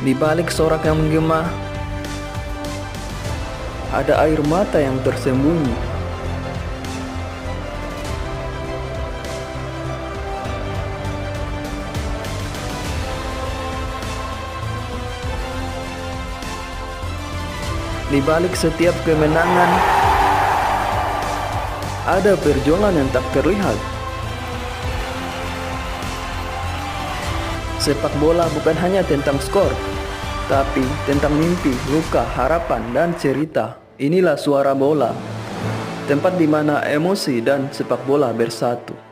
Di balik sorak yang menggema, ada air mata yang tersembunyi. Di balik setiap kemenangan, ada perjuangan yang tak terlihat. Sepak bola bukan hanya tentang skor, tapi tentang mimpi, luka, harapan, dan cerita. Inilah Suara Bola, tempat di mana emosi dan sepak bola bersatu.